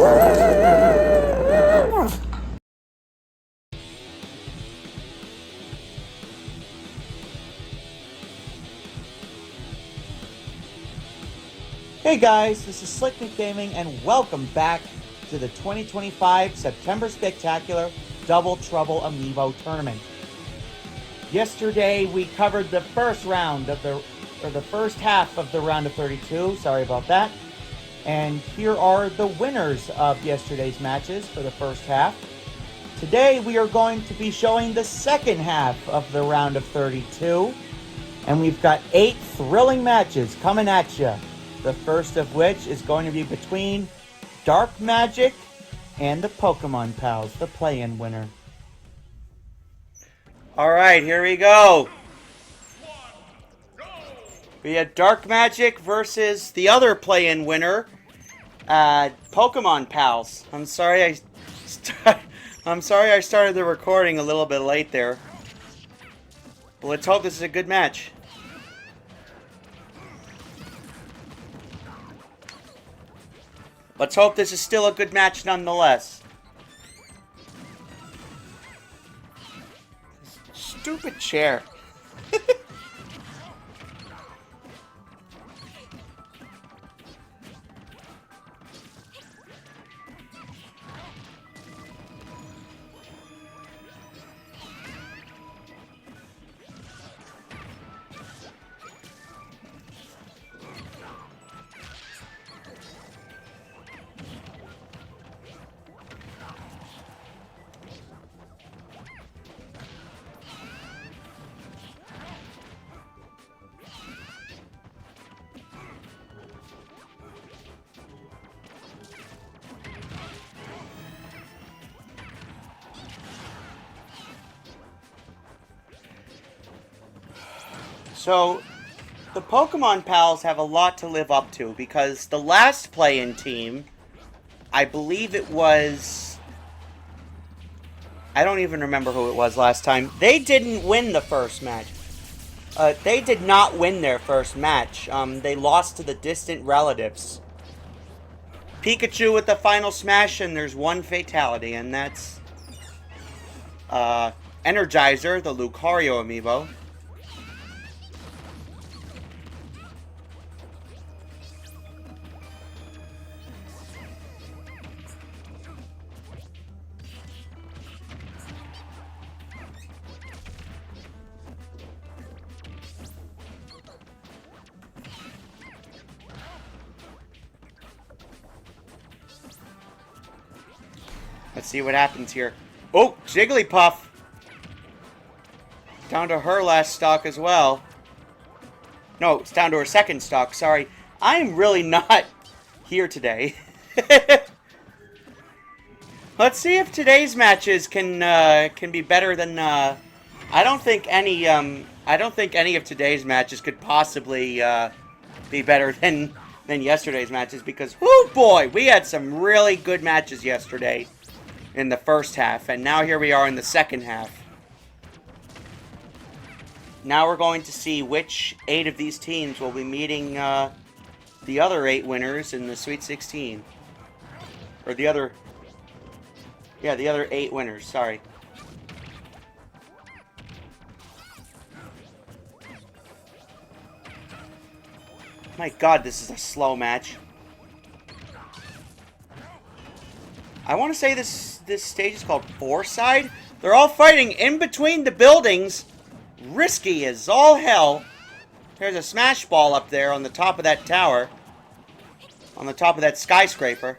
Hey guys, this is Slicknick Gaming and welcome back to the 2025 September Spectacular Double Trouble Amiibo Tournament. Yesterday we covered the first round of the first half of the round of 32, sorry about that. And here are the winners of yesterday's matches for the first half. Today we are going to be showing the second half of the round of 32. And we've got 8 thrilling matches coming at you. The first of which is going to be between Dark Magic and the Pokemon Pals, the play-in winner. Alright, here we go. We had Dark Magic versus the other play-in winner, Pokemon Pals. I'm sorry I started the recording a little bit late there. But let's hope this is a good match. Let's hope this is still a good match nonetheless. Stupid chair. So, the Pokemon Pals have a lot to live up to, because the last play-in team, I believe it was... I don't even remember who it was last time. They didn't win the first match. They did not win their first match. They lost to the distant relatives. Pikachu with the final smash, and there's one fatality, and that's... Energizer, the Lucario amiibo. Let's see what happens here. Oh, Jigglypuff. Down to her last stock as well. No, it's down to her second stock, sorry. I'm really not here today. Let's see if today's matches can be better than I don't think any of today's matches could possibly be better than yesterday's matches, because whoo boy, we had some really good matches yesterday in the first half, and now here we are in the second half. Now we're going to see which 8 of these teams will be meeting the other 8 winners in the Sweet 16. Or the other 8 winners, sorry. My god, this is a slow match. I want to say this stage is called Fourside. They're all fighting in between the buildings. Risky as all hell. There's a smash ball up there on the top of that tower. On the top of that skyscraper.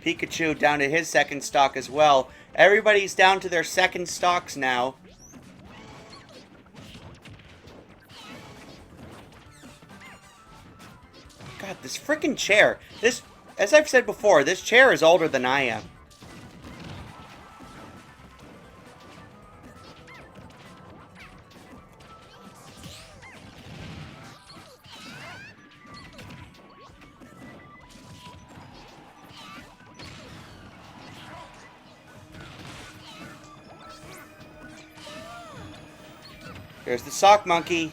Pikachu down to his second stock as well. Everybody's down to their second stocks now. God, this freaking chair. This, as I've said before, this chair is older than I am. There's the sock monkey.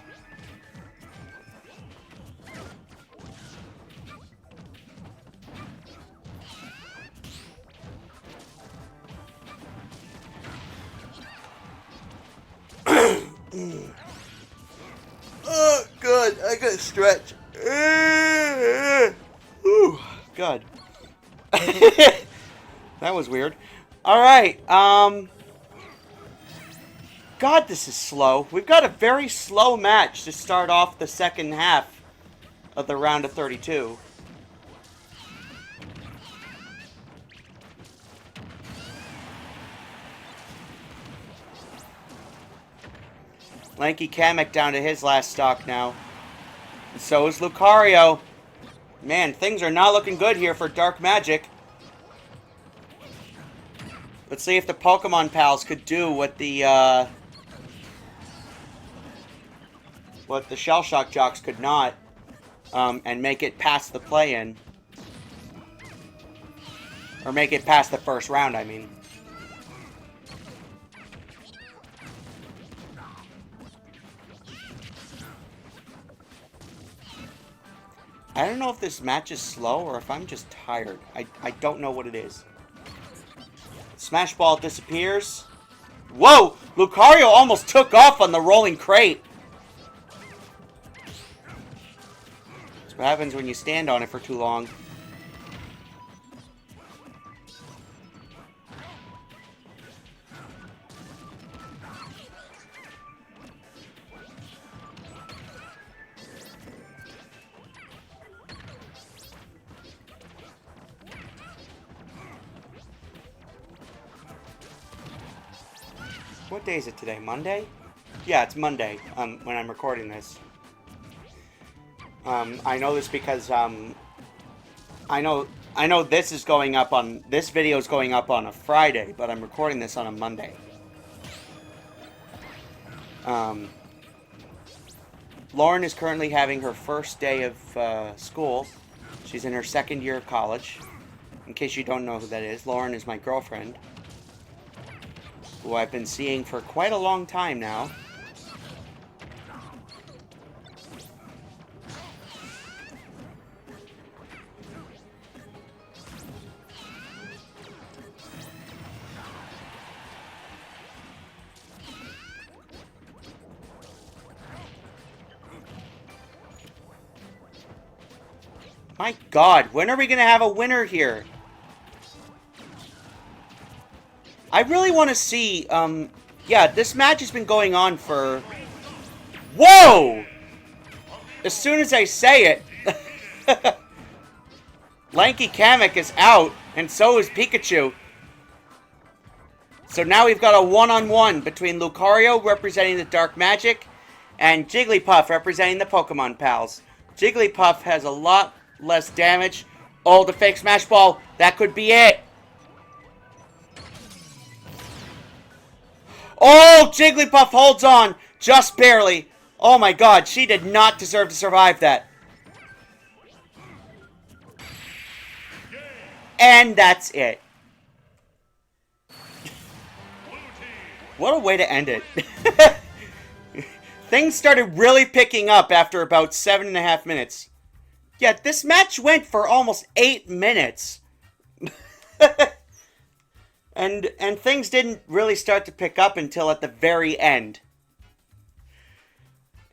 Oh, good. I gotta stretch. Ooh, God. That was weird. Alright, God, this is slow. We've got a very slow match to start off the second half of the round of 32. Lanky Kamek down to his last stock now. And so is Lucario. Man, things are not looking good here for Dark Magic. Let's see if the Pokemon pals could do what the Shell Shock Jocks could not, and make it past the play-in. Or make it past the first round, I mean. I don't know if this match is slow or if I'm just tired. I don't know what it is. Smash Ball disappears. Whoa! Lucario almost took off on the rolling crate. That's what happens when you stand on it for too long. What day is it today? Monday? Yeah, it's Monday when I'm recording this. I know this because I know this is going up on this video is going up on a Friday, but I'm recording this on a Monday. Lauren is currently having her first day of school. She's in her second year of college. In case you don't know who that is, Lauren is my girlfriend, who I've been seeing for quite a long time now. My God, when are we going to have a winner here? I really want to see, yeah, this match has been going on for... Whoa! As soon as I say it, Lanky Kamek is out, and so is Pikachu. So now we've got a one-on-one between Lucario, representing the Dark Magic, and Jigglypuff, representing the Pokemon Pals. Jigglypuff has a lot less damage. Oh, the fake Smash Ball. That could be it. Oh, Jigglypuff holds on. Just barely. Oh my God, she did not deserve to survive that. And that's it. What a way to end it. Things started really picking up after about 7.5 minutes. Yeah, this match went for almost 8 minutes. And things didn't really start to pick up until at the very end.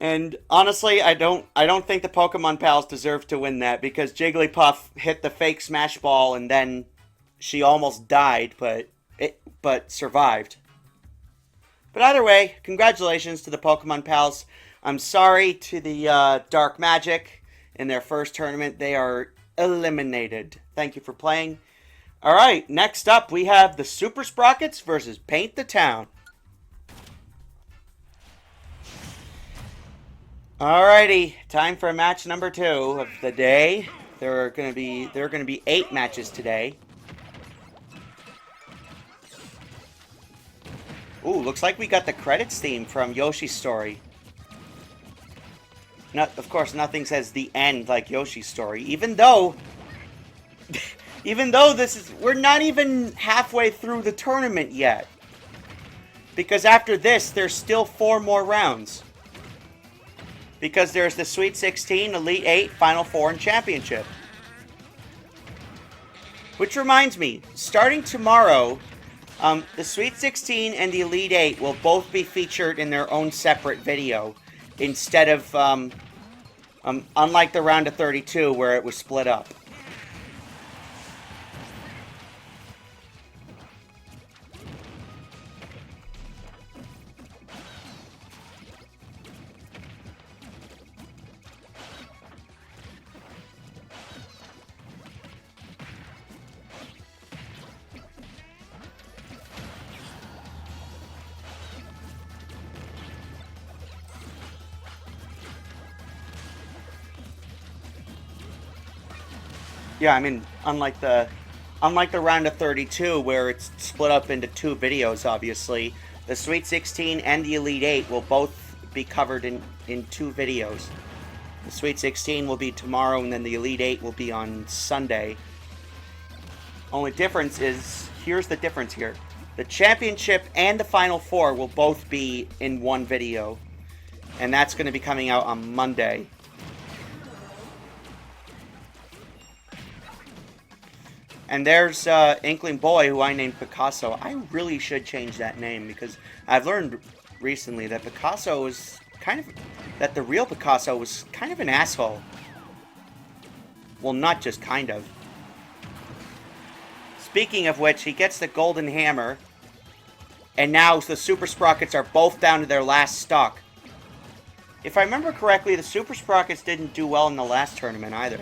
And honestly, I don't think the Pokemon Pals deserve to win that, because Jigglypuff hit the fake Smash Ball and then she almost died, but survived. But either way, congratulations to the Pokemon Pals. I'm sorry to the Dark Magic. In their first tournament, they are eliminated. Thank you for playing. Alright, next up we have the Super Sprockets versus Paint the Town. Alrighty, time for match number 2 of the day. There are gonna be 8 matches today. Ooh, looks like we got the credits theme from Yoshi's Story. Of course, nothing says the end like Yoshi's Story, even though we're not even halfway through the tournament yet. Because after this, there's still 4 more rounds. Because there's the Sweet 16, Elite 8, Final 4, and Championship. Which reminds me, starting tomorrow, the Sweet 16 and the Elite 8 will both be featured in their own separate video, instead of, unlike the round of 32 where it was split up. Yeah, I mean, unlike the round of 32 where it's split up into two videos, obviously, the Sweet 16 and the Elite 8 will both be covered in two videos. The Sweet 16 will be tomorrow, and then the Elite 8 will be on Sunday. Only difference is, here's the difference here. The Championship and the Final Four will both be in one video, and that's going to be coming out on Monday. And there's Inkling Boy, who I named Picasso. I really should change that name, because I've learned recently that Picasso was that the real Picasso was kind of an asshole. Well, not just kind of. Speaking of which, he gets the golden hammer, and now the Super Sprockets are both down to their last stock. If I remember correctly, the Super Sprockets didn't do well in the last tournament either.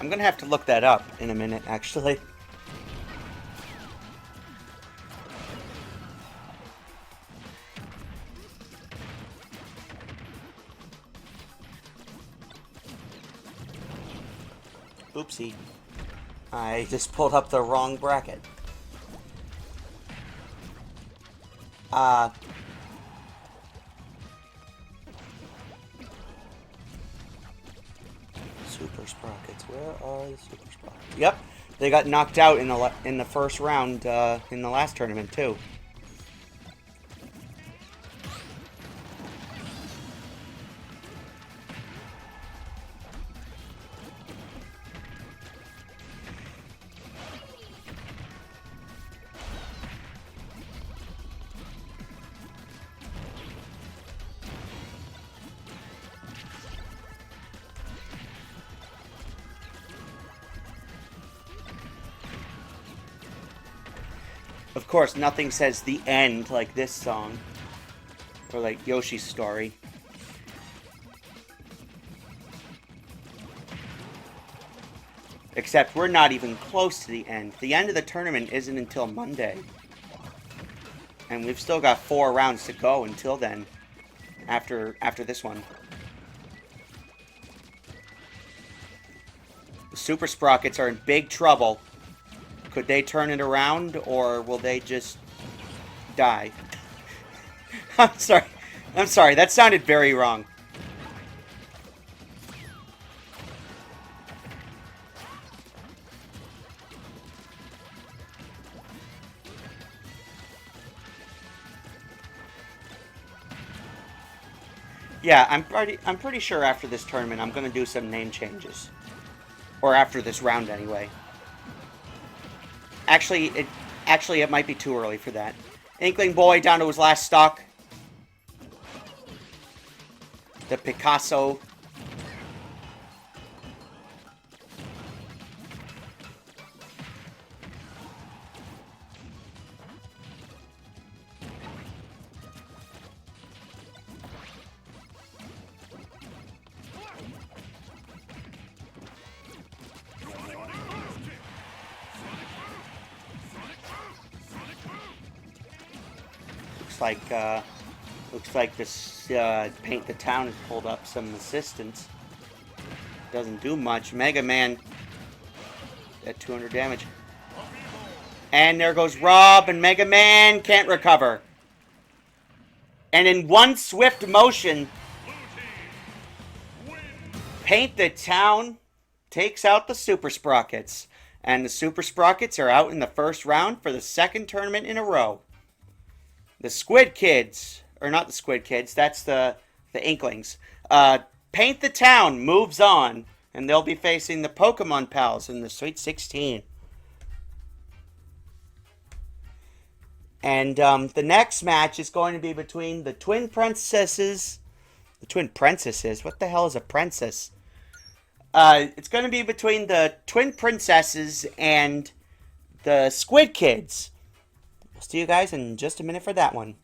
I'm going to have to look that up in a minute, actually. Oopsie. I just pulled up the wrong bracket. Super Sprockets. Where are the Super Sprockets? Yep, they got knocked out in the first round in the last tournament too. Of course, nothing says the end like this song. Or like Yoshi's Story. Except we're not even close to the end. The end of the tournament isn't until Monday. And we've still got 4 rounds to go until then. After this one. The Super Sprockets are in big trouble. Could they turn it around, or will they just die? I'm sorry, that sounded very wrong. Yeah, I'm pretty sure after this tournament I'm going to do some name changes. Or after this round anyway. Actually, it might be too early for that. Inkling Boy down to his last stock. The Picasso. Looks like this Paint the Town has pulled up some assistance. Doesn't do much. Mega Man at 200 damage. And there goes Rob, and Mega Man can't recover. And in one swift motion, Paint the Town takes out the Super Sprockets. And the Super Sprockets are out in the first round for the second tournament in a row. The Squid Kids, or not the Squid Kids, that's the Inklings. Paint the Town moves on, and they'll be facing the Pokemon Pals in the Sweet 16. And the next match is going to be between the Twin Princesses. The Twin Princesses? What the hell is a princess? It's going to be between the Twin Princesses and the Squid Kids. I'll see you guys in just a minute for that one.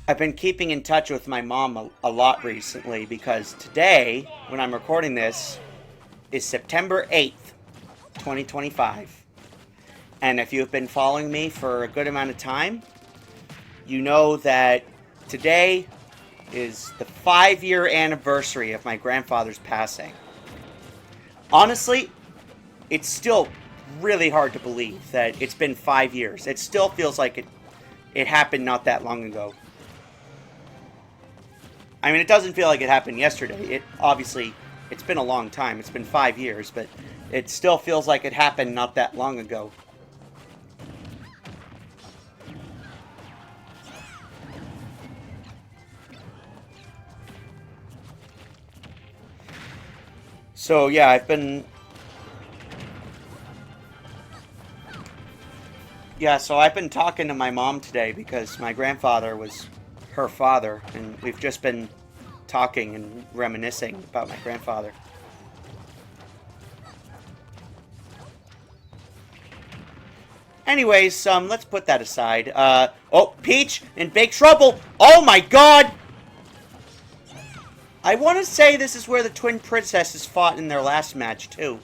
I've been keeping in touch with my mom a lot recently because today, when I'm recording this, is September 8th, 2025. And if you've been following me for a good amount of time, you know that today is the 5-year anniversary of my grandfather's passing. Honestly, it's still really hard to believe that it's been 5 years. It still feels like it happened not that long ago. I mean, it doesn't feel like it happened yesterday. It's been a long time. It's been 5 years, but it still feels like it happened not that long ago. So, yeah, I've been talking to my mom today because my grandfather was her father, and we've just been talking and reminiscing about my grandfather. Anyways, let's put that aside. Oh, Peach in big trouble! Oh my god! I want to say this is where the Twin Princesses fought in their last match, too.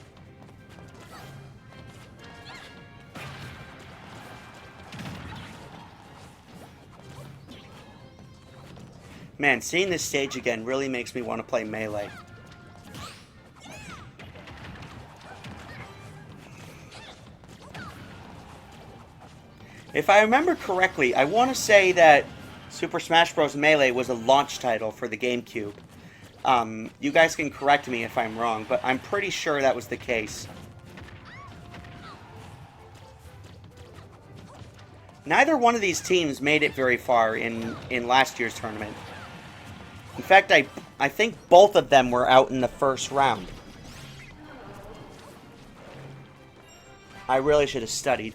Man, seeing this stage again really makes me want to play Melee. If I remember correctly, I want to say that Super Smash Bros. Melee was a launch title for the GameCube. You guys can correct me if I'm wrong, but I'm pretty sure that was the case. Neither one of these teams made it very far in last year's tournament. In fact, I think both of them were out in the first round. I really should have studied.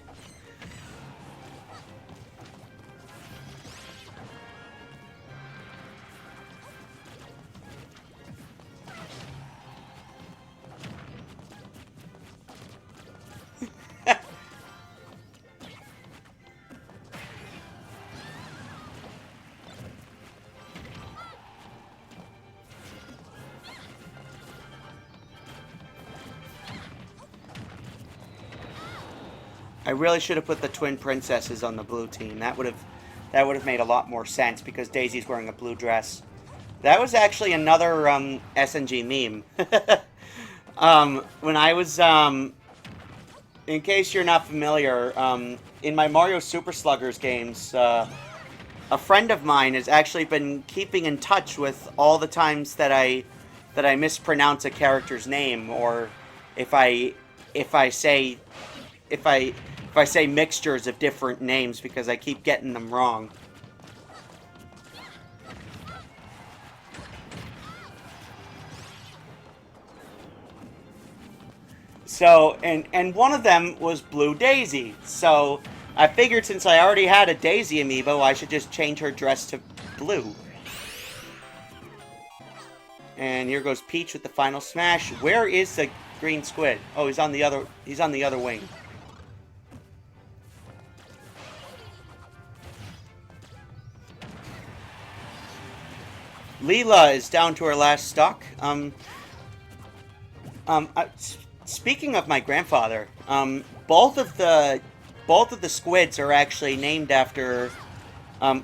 I really should have put the Twin Princesses on the blue team. That would have made a lot more sense because Daisy's wearing a blue dress. That was actually another SNG meme. When I was, in case you're not familiar, in my Mario Super Sluggers games, a friend of mine has actually been keeping in touch with all the times that I mispronounce a character's name, or if I say mixtures of different names because I keep getting them wrong. So, and one of them was Blue Daisy. So, I figured since I already had a Daisy amiibo, I should just change her dress to blue. And here goes Peach with the final smash. Where is the green squid? Oh, he's on the other wing. Leela is down to her last stock. Speaking of my grandfather, both of the squids are actually named after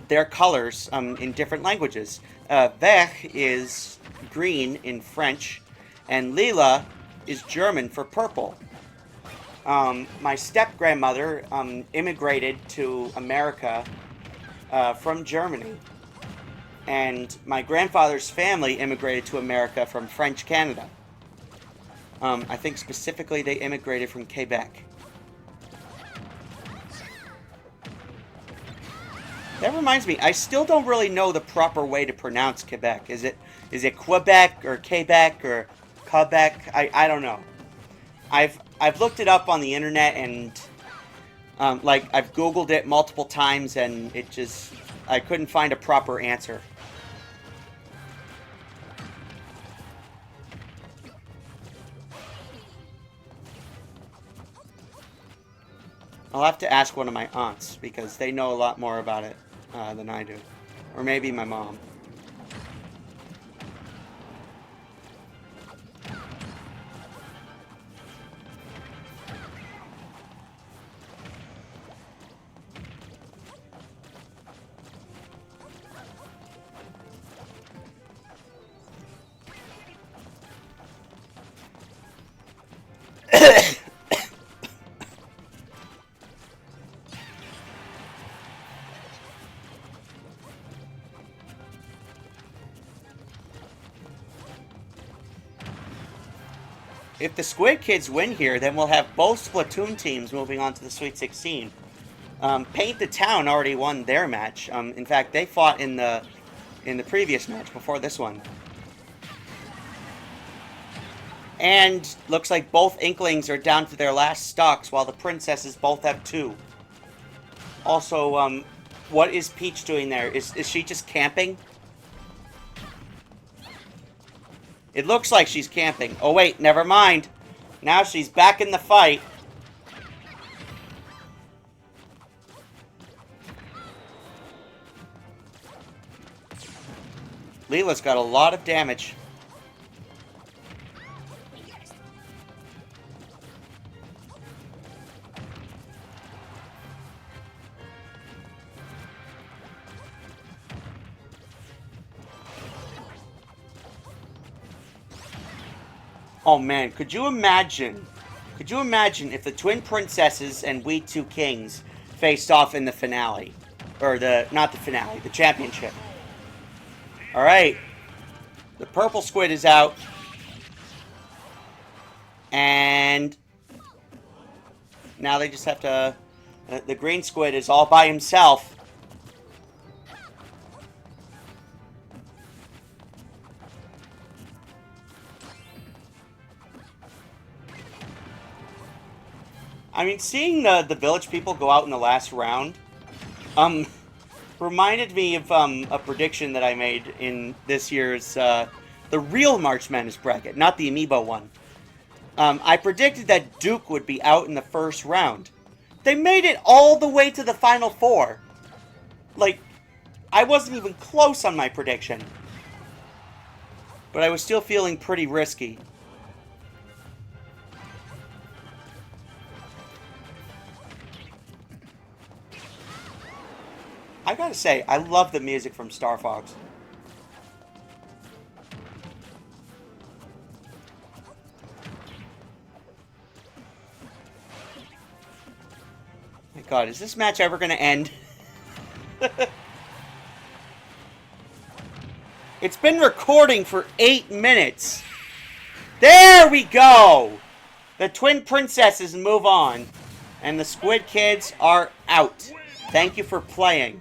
their colors in different languages. Vert is green in French, and Lila is German for purple. My step-grandmother immigrated to America from Germany. and my grandfather's family immigrated to America from French Canada. I think specifically they immigrated from Quebec. That reminds me, I still don't really know the proper way to pronounce Quebec. Is it Quebec or Quebec or Quebec? I don't know. I've looked it up on the internet and like I've Googled it multiple times and it just I couldn't find a proper answer. I'll have to ask one of my aunts because they know a lot more about it than I do. Or maybe my mom. If the Squid Kids win here, then we'll have both Splatoon teams moving on to the Sweet 16. Paint the Town already won their match. In fact, they fought in the previous match before this one. And looks like both Inklings are down to their last stocks, while the Princesses both have 2. Also, what is Peach doing there? Is she just camping? It looks like she's camping. Oh wait, never mind. Now she's back in the fight. Leela's got a lot of damage. Oh man, could you imagine if the Twin Princesses and We Two Kings faced off in the finale? Or not the finale, the championship. Alright. The purple squid is out. And now they just have to... the green squid is all by himself. I mean, seeing the village people go out in the last round, reminded me of a prediction that I made in this year's, the real March Madness bracket, not the Amiibo one. I predicted that Duke would be out in the first round. They made it all the way to the Final Four. Like, I wasn't even close on my prediction. But I was still feeling pretty risky. I gotta say, I love the music from Star Fox. My god, is this match ever gonna end? It's been recording for 8 minutes. There we go! The Twin Princesses move on. And the Squid Kids are out. Thank you for playing.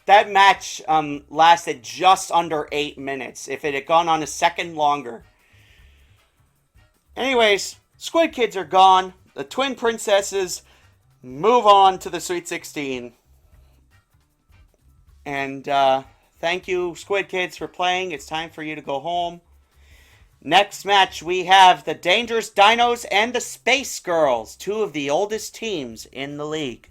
That match lasted just under 8 minutes. If it had gone on a second longer. Anyways, Squid Kids are gone. The Twin Princesses move on to the Sweet 16. And thank you, Squid Kids, for playing. It's time for you to go home. Next match, we have the Dangerous Dinos and the Space Girls, 2 of the oldest teams in the league.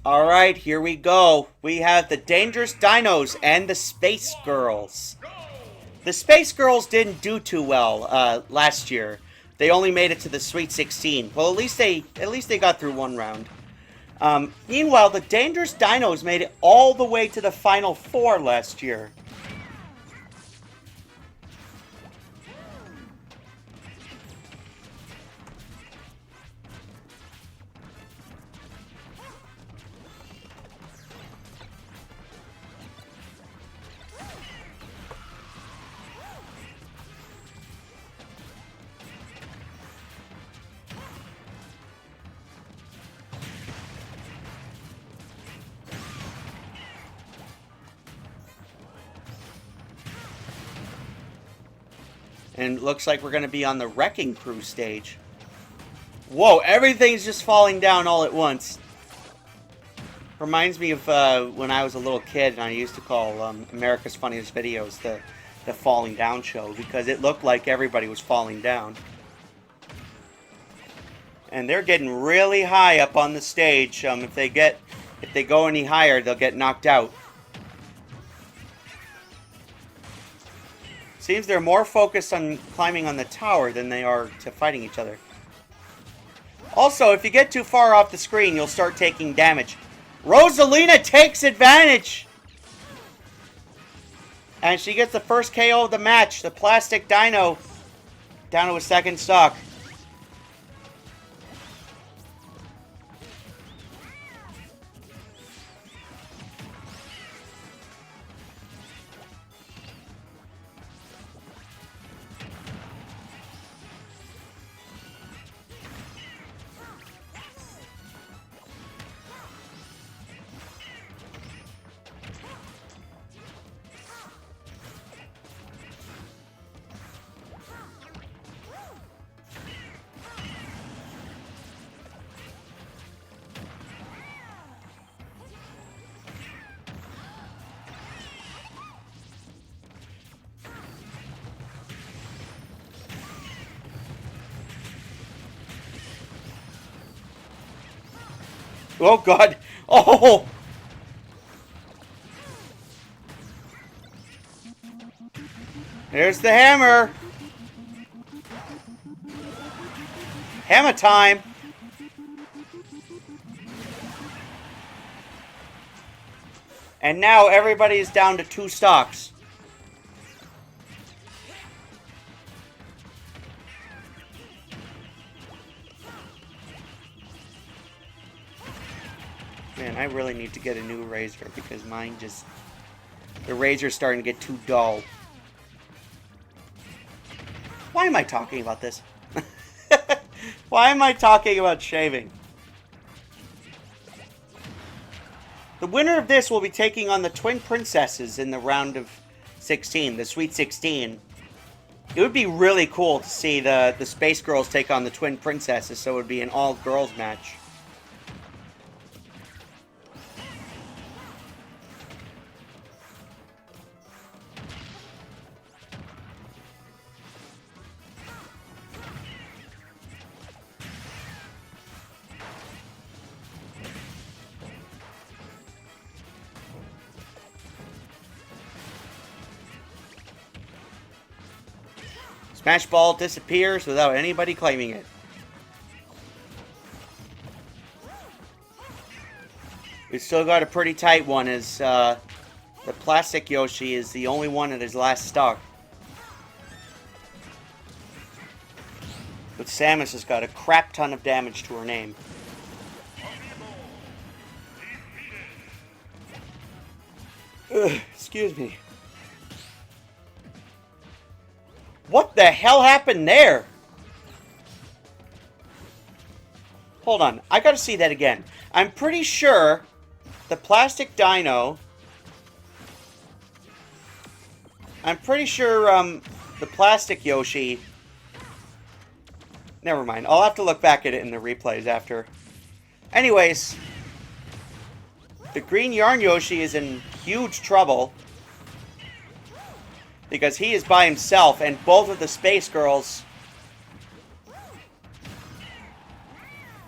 Alright, here we go. We have the Dangerous Dinos and the Space Girls. The Space Girls didn't do too well last year. They only made it to the Sweet 16. Well, at least they got through one round. Meanwhile, the Dangerous Dinos made it all the way to the Final Four last year. And it looks like we're going to be on the Wrecking Crew stage. Whoa, everything's just falling down all at once. Reminds me of when I was a little kid and I used to call America's Funniest Videos the Falling Down Show, because it looked like everybody was falling down. And they're getting really high up on the stage. If they go any higher, they'll get knocked out. Seems they're more focused on climbing on the tower than they are to fighting each other. Also, if you get too far off the screen, you'll start taking damage. Rosalina takes advantage! And she gets the first KO of the match. The plastic dino down to a second stock. Oh, God. Oh! There's the hammer. Hammer time. And now everybody is down to 2 stocks. Man, I really need to get a new razor because mine just... The razor's starting to get too dull. Why am I talking about this? Why am I talking about shaving? The winner of this will be taking on the Twin Princesses in the round of 16, the Sweet 16. It would be really cool to see the Space Girls take on the Twin Princesses, so it would be an all-girls match. Smash Ball disappears without anybody claiming it. We've still got a pretty tight one as the plastic Yoshi is the only one at his last stock. But Samus has got a crap ton of damage to her name. Ugh, excuse me. What the hell happened there? Hold on, I gotta see that again. I'm pretty sure the plastic dino... I'm pretty sure the plastic Yoshi... Never mind, I'll have to look back at it in the replays after. Anyways, the green yarn Yoshi is in huge trouble. Because he is by himself, and both of the Space Girls...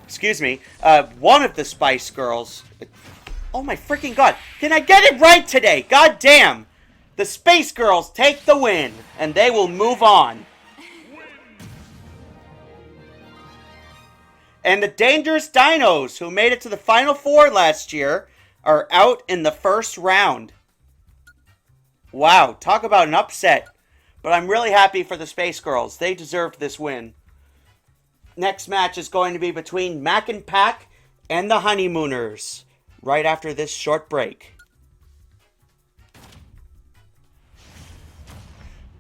Excuse me. One of the Spice Girls... Oh my freaking god. Can I get it right today? God damn. The Space Girls take the win, and they will move on. And the Dangerous Dinos, who made it to the Final Four last year, are out in the first round. Wow, talk about an upset. But I'm really happy for the Space Girls. They deserved this win. Next match is going to be between Mac and Pac and the Honeymooners. Right after this short break.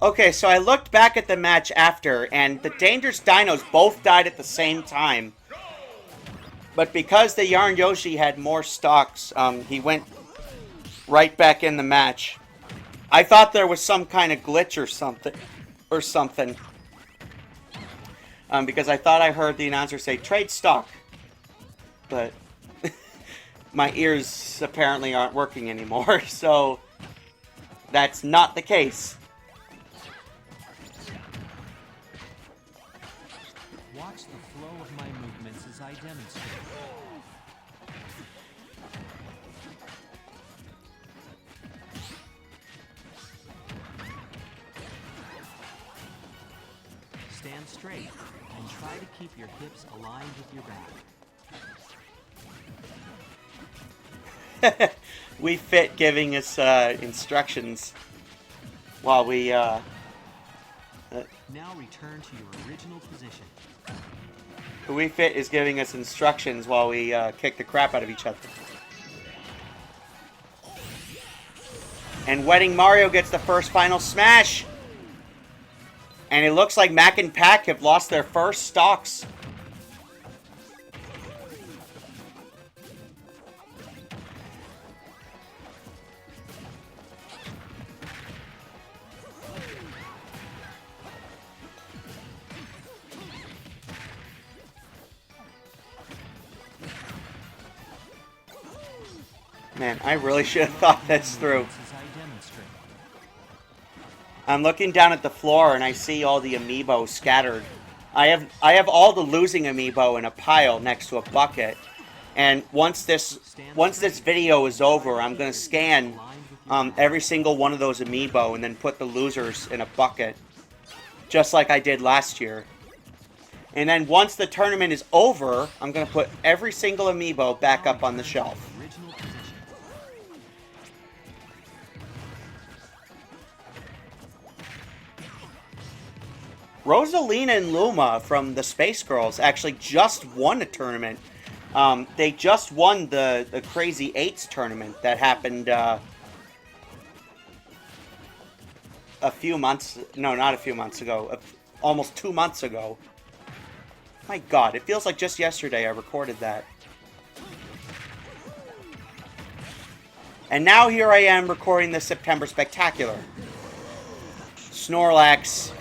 Okay, so I looked back at the match after, and the Dangerous Dinos both died at the same time. But because the Yarn Yoshi had more stocks, he went right back in the match. I thought there was some kind of glitch or something. Because I thought I heard the announcer say, trade stock. But my ears apparently aren't working anymore, so that's not the case. Watch the flow of my movements as I demonstrate. Stand straight and try to keep your hips aligned with your back. We Fit giving us instructions while we Now return to your original position. We Fit is giving us instructions while we kick the crap out of each other. And Wedding Mario gets the first final smash. And it looks like Mac and Pac have lost their first stocks. Man, I really should have thought this through. I'm looking down at the floor and I see all the Amiibo scattered. I have all the losing Amiibo in a pile next to a bucket. And once this video is over, I'm gonna scan every single one of those Amiibo and then put the losers in a bucket, just like I did last year. And then once the tournament is over, I'm gonna put every single Amiibo back up on the shelf. Rosalina and Luma from the Space Girls actually just won a tournament. They just won the Crazy Eights tournament that happened a few months... No, not a few months ago. Almost 2 months ago. My God, it feels like just yesterday I recorded that. And now here I am recording the September Spectacular. Snorlax...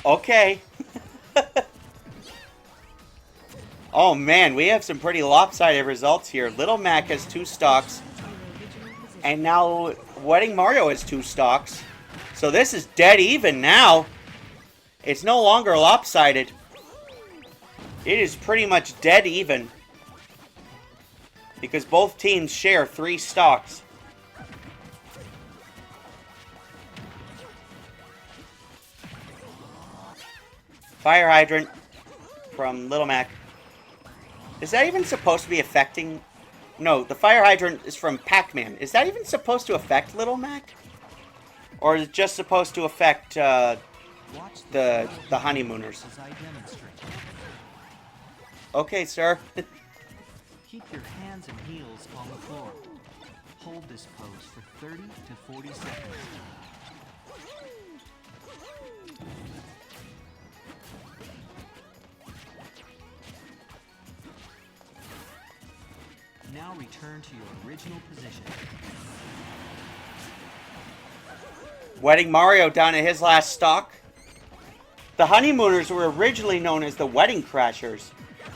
Okay. Oh man, we have some pretty lopsided results here. Little Mac has 2 stocks. And now Wedding Mario has 2 stocks. So this is dead even now. It's no longer lopsided. It is pretty much dead even. Because both teams share 3 stocks. Fire Hydrant from Little Mac. Is that even supposed to be affecting... No, the Fire Hydrant is from Pac-Man. Is that even supposed to affect Little Mac? Or is it just supposed to affect the Honeymooners? Okay, sir. Keep your hands and heels on the floor. Hold this pose for 30 to 40 seconds. Now return to your original position. Wedding Mario down at his last stock. The Honeymooners were originally known as the Wedding Crashers.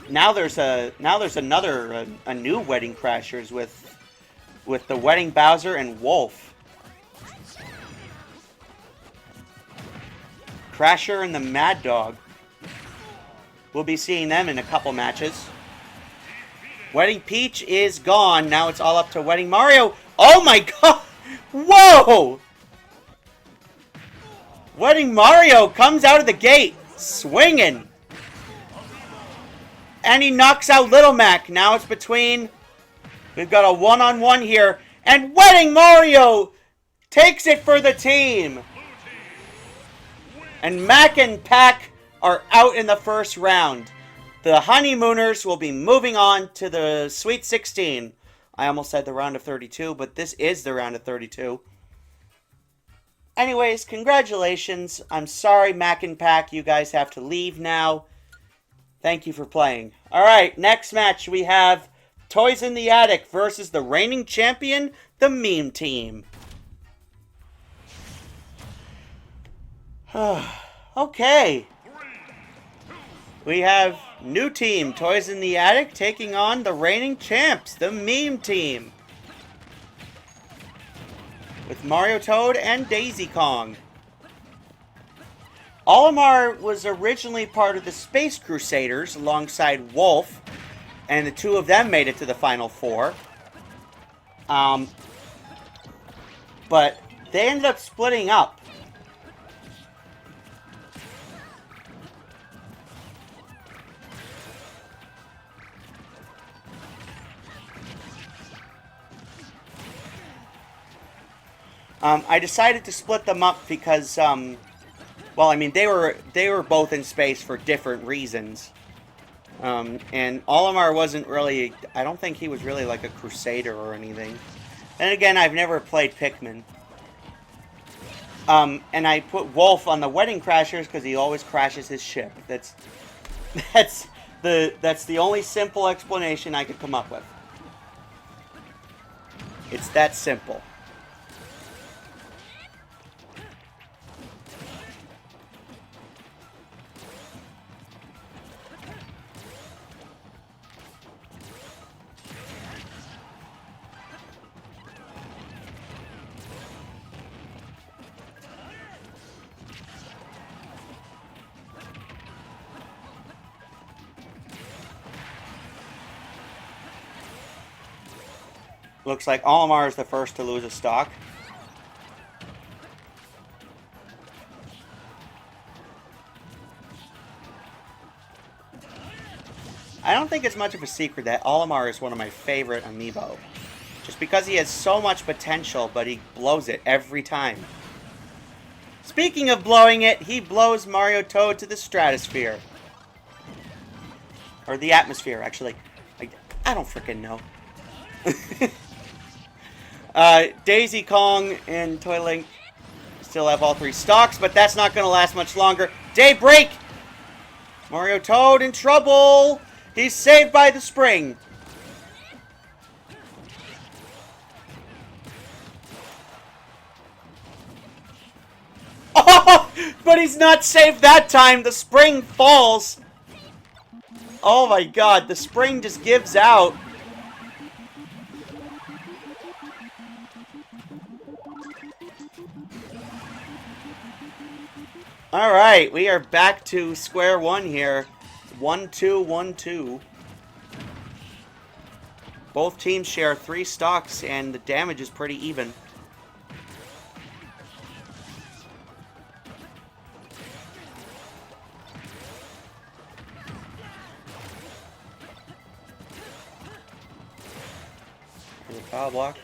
Now there's another new Wedding Crashers with the Wedding Bowser and Wolf. Crasher and the Mad Dog. We'll be seeing them in a couple matches. Wedding Peach is gone. Now it's all up to Wedding Mario. Oh my God! Whoa! Wedding Mario comes out of the gate swinging. And he knocks out Little Mac. Now it's between... We've got a one-on-one here. And Wedding Mario takes it for the team. And Mac and Pac are out in the first round. The Honeymooners will be moving on to the Sweet 16. I almost said the round of 32, but this is the round of 32. Anyways, congratulations. I'm sorry, Mac and Pac, you guys have to leave now. Thank you for playing. Alright, next match we have Toys in the Attic versus the reigning champion, the Meme Team. Okay. We have new team, Toys in the Attic, taking on the reigning champs, the Meme Team. With Mario Toad and Daisy Kong. Olimar was originally part of the Space Crusaders alongside Wolf, and the two of them made it to the Final Four. But they ended up splitting up. I decided to split them up because, well, I mean, they were both in space for different reasons. And Olimar wasn't really, I don't think he was really like a Crusader or anything. And again, I've never played Pikmin. And I put Wolf on the Wedding Crashers because he always crashes his ship. That's the only simple explanation I could come up with. It's that simple. Looks like Olimar is the first to lose a stock. I don't think it's much of a secret that Olimar is one of my favorite Amiibo. Just because he has so much potential, but he blows it every time. Speaking of blowing it, he blows Mario Toad to the stratosphere. Or the atmosphere, actually. I don't freaking know. Daisy Kong and Toy Link still have all three stocks, but that's not going to last much longer. Daybreak! Mario Toad in trouble! He's saved by the spring. Oh! But he's not saved that time! The spring falls! Oh my god, the spring just gives out. Alright, we are back to square one here. 1-2, 1-2. Both teams share 3 stocks, and the damage is pretty even. There's a foul block.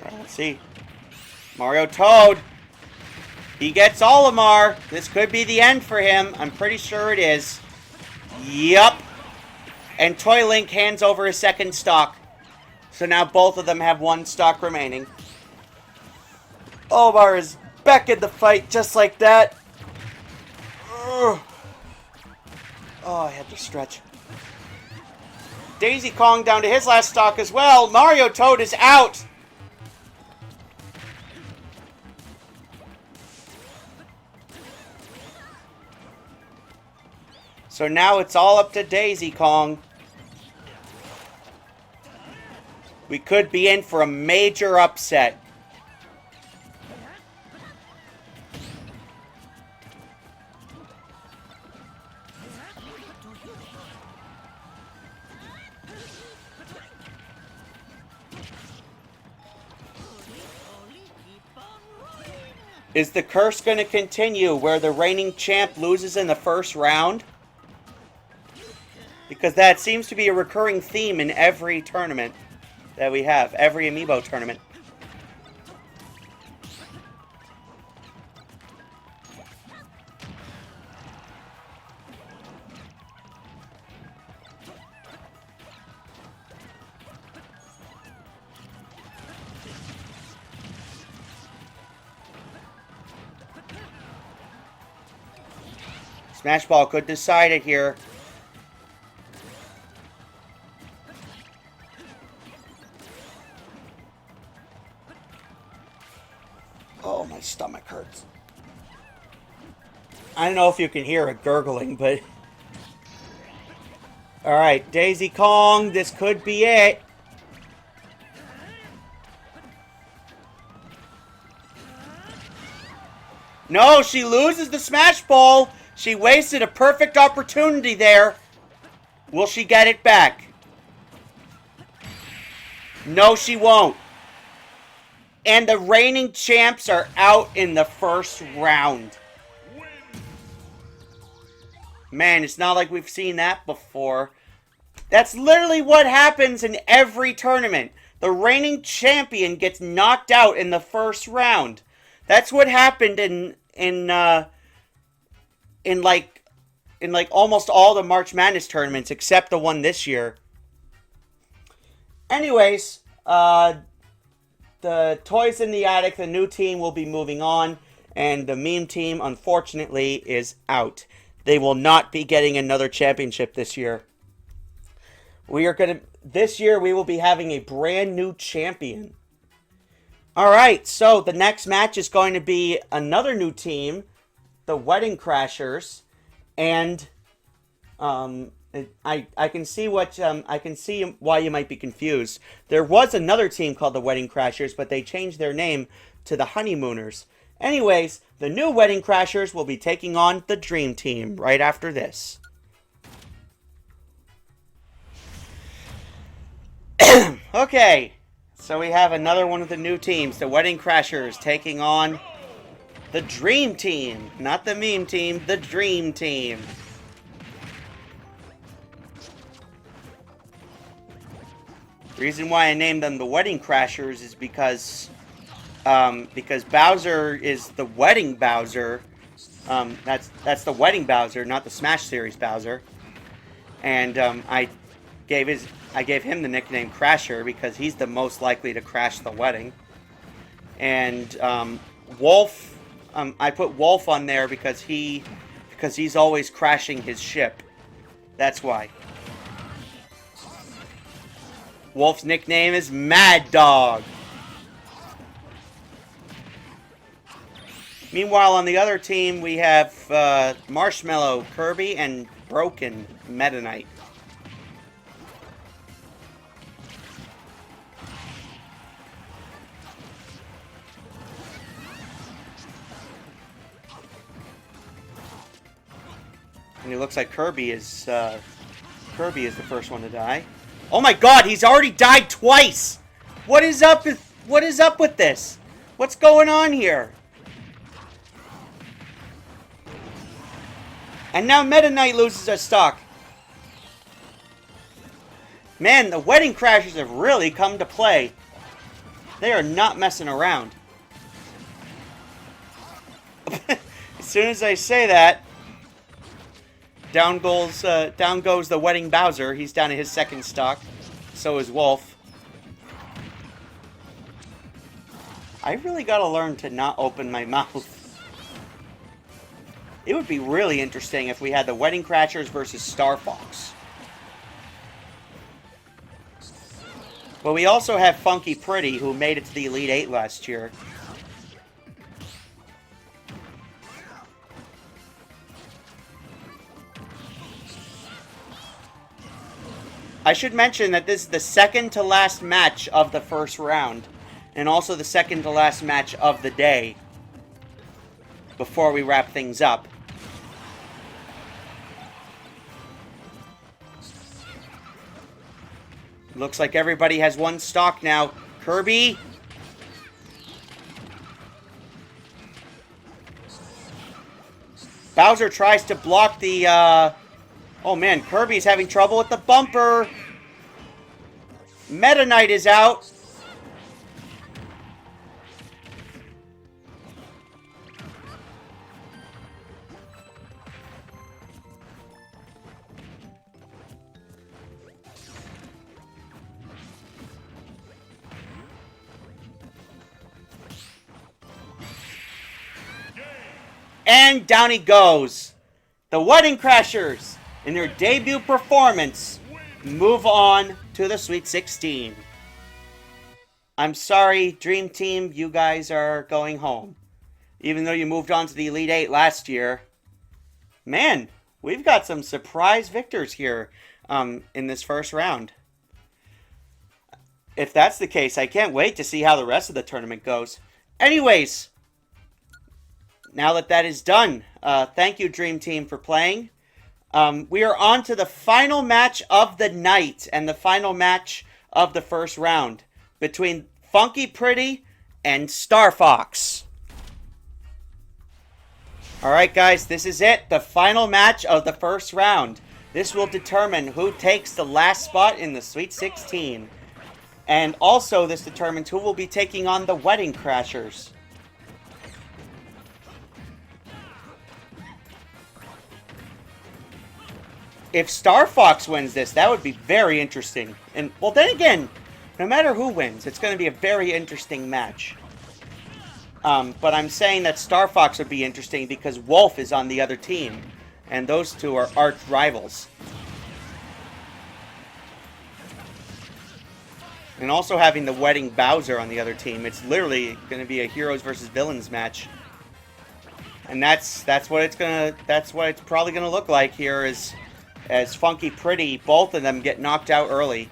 Let's see. Mario Toad. He gets Olimar. This could be the end for him. I'm pretty sure it is. Yup. And Toy Link hands over his second stock. So now both of them have 1 stock remaining. Olimar is back in the fight just like that. Ugh. Oh, I had to stretch. Daisy Kong down to his last stock as well. Mario Toad is out. So now it's all up to Daisy Kong. We could be in for a major upset. Is the curse going to continue where the reigning champ loses in the first round? Because that seems to be a recurring theme in every tournament that we have. Every Amiibo tournament. Smash Ball could decide it here. Oh, my stomach hurts. I don't know if you can hear it gurgling, but... Alright, Daisy Kong, this could be it. No, she loses the Smash Ball. She wasted a perfect opportunity there. Will she get it back? No, she won't. And the reigning champs are out in the first round. Man, it's not like we've seen that before. That's literally what happens in every tournament. The reigning champion gets knocked out in the first round. That's what happened in like almost all the March Madness tournaments except the one this year. Anyways, the Toys in the Attic, the new team, will be moving on, and the meme team, unfortunately, is out. They will not be getting another championship this year. This year we will be having a brand new champion. Alright, so the next match is going to be another new team, the Wedding Crashers, and I can see why you might be confused. There was another team called the Wedding Crashers, but they changed their name to the Honeymooners. Anyways, the new Wedding Crashers will be taking on the Dream Team right after this. Okay, so we have another one of the new teams, the Wedding Crashers, taking on the Dream Team. Not the meme team, the Dream Team. The reason why I named them the Wedding Crashers is because Bowser is the Wedding Bowser. That's the Wedding Bowser, not the Smash Series Bowser. And I gave him the nickname Crasher because he's the most likely to crash the wedding. And Wolf, I put Wolf on there because he's always crashing his ship. That's why. Wolf's nickname is Mad Dog. Meanwhile, on the other team, we have Marshmallow, Kirby, and Broken Meta Knight. And it looks like Kirby is the first one to die. Oh my God, he's already died twice! What is up with this? What's going on here? And now Meta Knight loses a stock. Man, the Wedding Crashers have really come to play. They are not messing around. As soon as I say that, down goes the Wedding Bowser. He's down to his second stock. So is Wolf. I really gotta learn to not open my mouth. It would be really interesting if we had the Wedding Crashers versus Star Fox. But we also have Funky Pretty, who made it to the Elite Eight last year. I should mention that this is the second to last match of the first round, and also the second to last match of the day, before we wrap things up. Looks like everybody has one stock now. Kirby. Bowser tries to block the, Oh man, Kirby's having trouble with the bumper. Meta Knight is out. And down he goes. The Wedding Crashers, in their debut performance, move on to the Sweet 16. I'm sorry, Dream Team, you guys are going home. Even though you moved on to the Elite 8 last year. Man, we've got some surprise victors here in this first round. If that's the case, I can't wait to see how the rest of the tournament goes. Anyways, now that that is done, thank you, Dream Team, for playing. We are on to the final match of the night and the final match of the first round between Funky Pretty and Star Fox. Alright guys, this is it. The final match of the first round. This will determine who takes the last spot in the Sweet 16. And also this determines who will be taking on the Wedding Crashers. If Star Fox wins this, that would be very interesting. And, well, then again, no matter who wins, it's going to be a very interesting match. But I'm saying that Star Fox would be interesting because Wolf is on the other team. And those two are arch rivals. And also having the Wedding Bowser on the other team, it's literally going to be a heroes versus villains match. And that's what it's probably gonna look like here as Funky Pretty, both of them get knocked out early.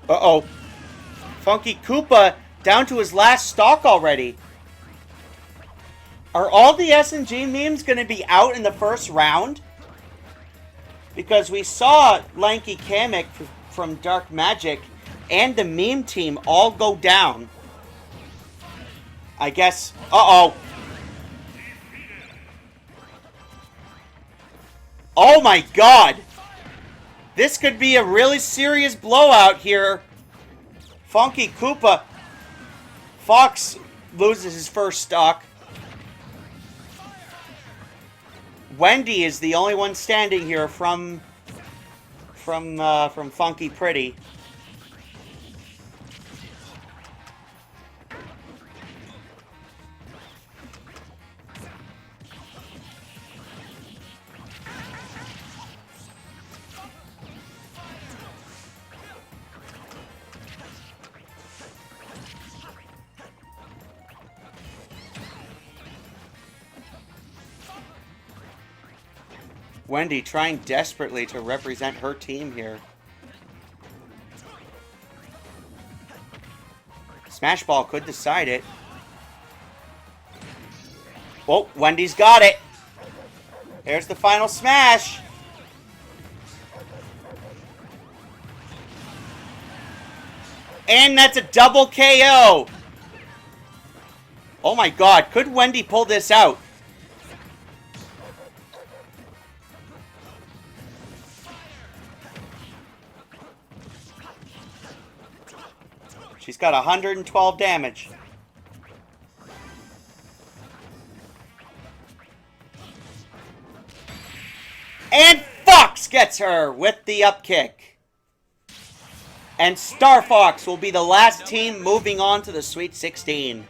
Uh-oh. Funky Koopa down to his last stock already. Are all the SNG memes going to be out in the first round? Because we saw Lanky Kamek from Dark Magic and the meme team all go down. I guess... Uh-oh. Oh my god! This could be a really serious blowout here. Funky Koopa. Fox loses his first stock. Wendy is the only one standing here from Funky Pretty. Wendy trying desperately to represent her team here. Smash Ball could decide it. Oh, Wendy's got it. There's the final smash. And that's a double KO. Oh my god, could Wendy pull this out? She's got 112 damage. And Fox gets her with the up kick. And Star Fox will be the last team moving on to the Sweet 16.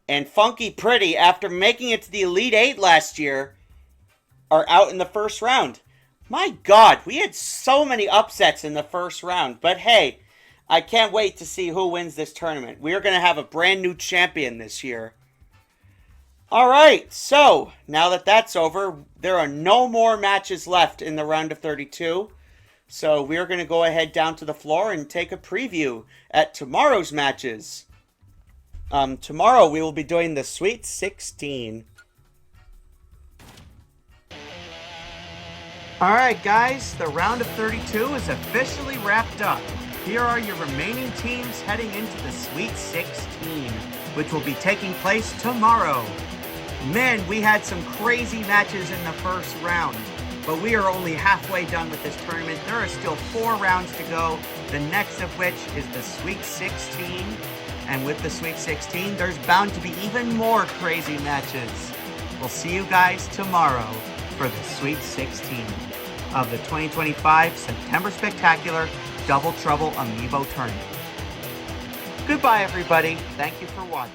And Funky Pretty, after making it to the Elite 8 last year, are out in the first round. My God, we had so many upsets in the first round. But hey, I can't wait to see who wins this tournament. We are going to have a brand new champion this year. Alright, so now that that's over, there are no more matches left in the round of 32. So we're going to go ahead down to the floor and take a preview at tomorrow's matches. Tomorrow we will be doing the Sweet 16. Alright guys, the round of 32 is officially wrapped up. Here are your remaining teams heading into the Sweet 16, which will be taking place tomorrow. Man, we had some crazy matches in the first round, but we are only halfway done with this tournament. There are still 4 rounds to go, the next of which is the Sweet 16. And with the Sweet 16, there's bound to be even more crazy matches. We'll see you guys tomorrow for the Sweet 16 of the 2025 September Spectacular Double Trouble Amiibo Tournament. Goodbye, everybody. Thank you for watching.